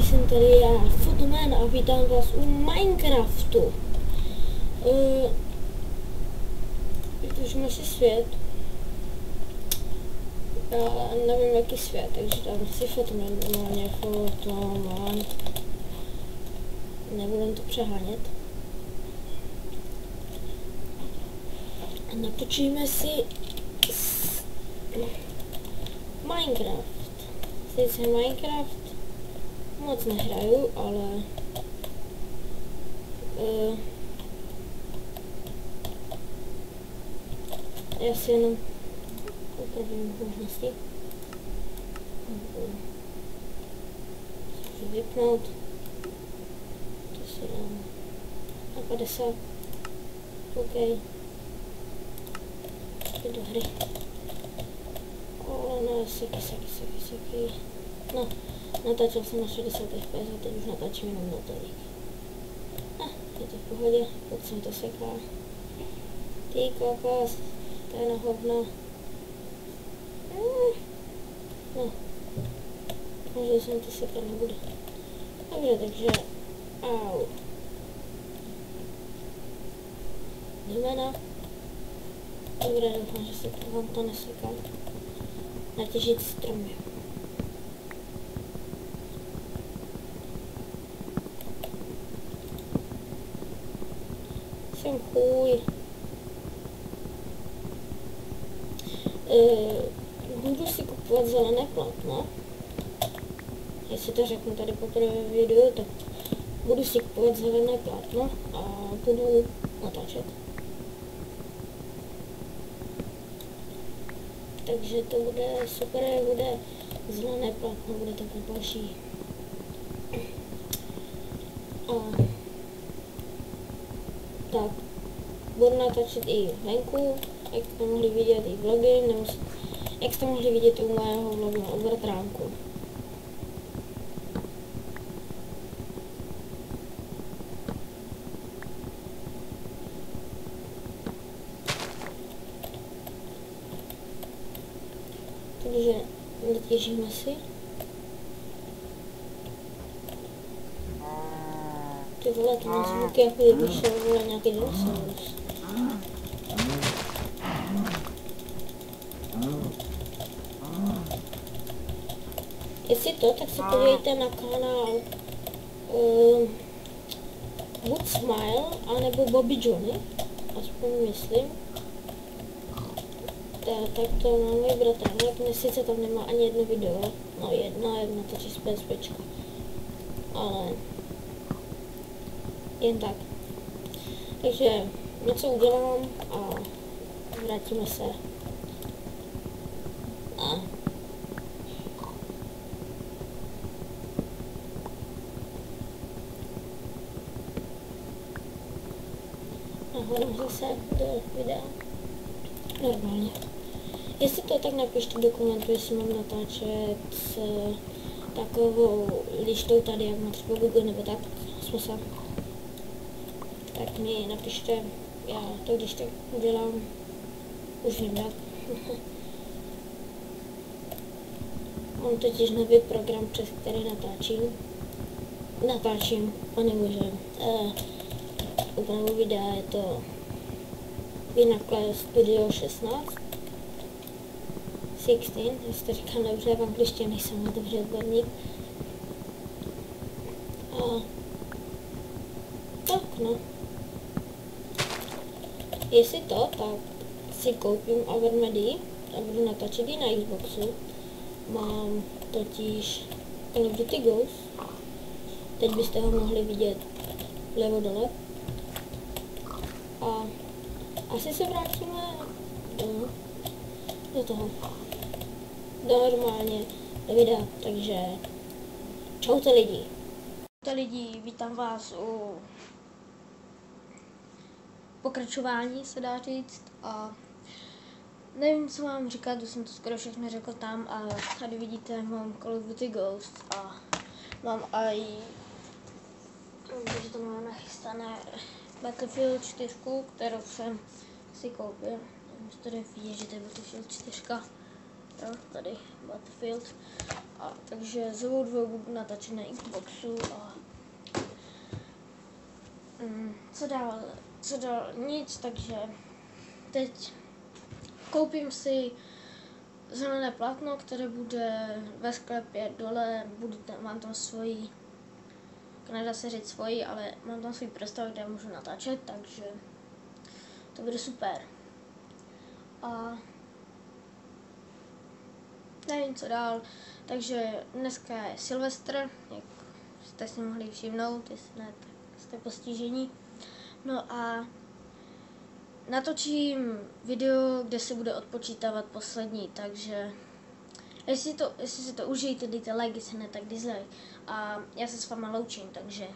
jsem tady já, Fotoman, a vítám vás u Minecraftu. Vytvoříme si svět. Já nevím, jaký svět, takže dám si Fotoman, normálně Fotoman. Nebudem to přehánět. A natočíme si Minecraft. Sice Minecraft moc nehraju, ale já si jenom upravím možnosti. Můžu vypnout. To si dám na 50. OK. Jdu do hry. Ale ne, seky. No, natáčel jsem na 60 fps a teď už natáčím jenom na tolik. Je to v pohodě, pokud se mi to seká. Ty kokos, to je na hovno. No, možná se mi to sekat nebude. Dobře, takže, au. Jdeme na. Dobré, doufám, že se vám to neseká. Natěžit stromy. Jsem chuj. Budu si kupovat zelené plátno. Jestli to řeknu tady poprvé v videu, tak budu si kupovat zelené plátno a budu natáčet. Takže to bude super, bude zelené plátno, bude takové další. A tak, budu natáčet i venku, jak jste mohli vidět i vlogy, nebo jak jste mohli vidět u mého vlogu o bratránku. Takže natěžíme si. Ty vole, to má zvuky, jako kdyby šel vole nějaký dinosaurus. Jestli to, tak se podívejte na kanál Wood Smile, anebo Bobby Johnny, aspoň myslím. Tak to má můj bratr, sice tam nemá ani jedno video, no jedna točí z PSPčka, ale jen tak. Takže něco udělám a vrátíme se. Hledám zase do videa. Normálně. Jestli to, tak napište do komentu, jestli mám natáčet s takovou lištou tady, jak má třeba Google, nebo tak, smysl. Tak mi napište, já to když tak udělám, už vím jak. Mám totiž nový program, přes který natáčím, panebože, upravu videa, je to Vinacle Studio 16, jestli to říkám dobře, v angličtině nejsem dobře odborník. A tak no. Jestli to, tak si koupím Avermedy a budu natáčet i na Xboxu. Mám totiž Call of Duty Ghost. Teď byste ho mohli vidět vlevo dole. A asi se vrátíme do toho. Normálně do videa, takže čaute lidi. Čaute lidi, vítám vás u pokračování, se dá říct, a nevím, co mám říkat, už jsem to skoro všechno řekl tam, a tady vidíte, mám Call of Duty Ghost a mám i, protože to mám nachystané, Battlefield 4, kterou jsem si koupil. Můžete tady vidět, že to je Battlefield 4. jo, tady Battlefield. A takže z obou dvou budu natáčet na Xboxu a co dál, nic, takže teď koupím si zelené plátno, které bude ve sklepě dole, mám tam svoji, nedá se říct svoji, ale mám tam svůj prostor, kde můžu natáčet, takže to bude super. A nevím co dál, takže dneska je Silvestr, jak jste si mohli všimnout, jestli ne, tak jste postižení. No a natočím video, kde se bude odpočítávat poslední, takže jestli si to užijete, dejte like, jestli ne, tak dislike. A já se s váma loučím, takže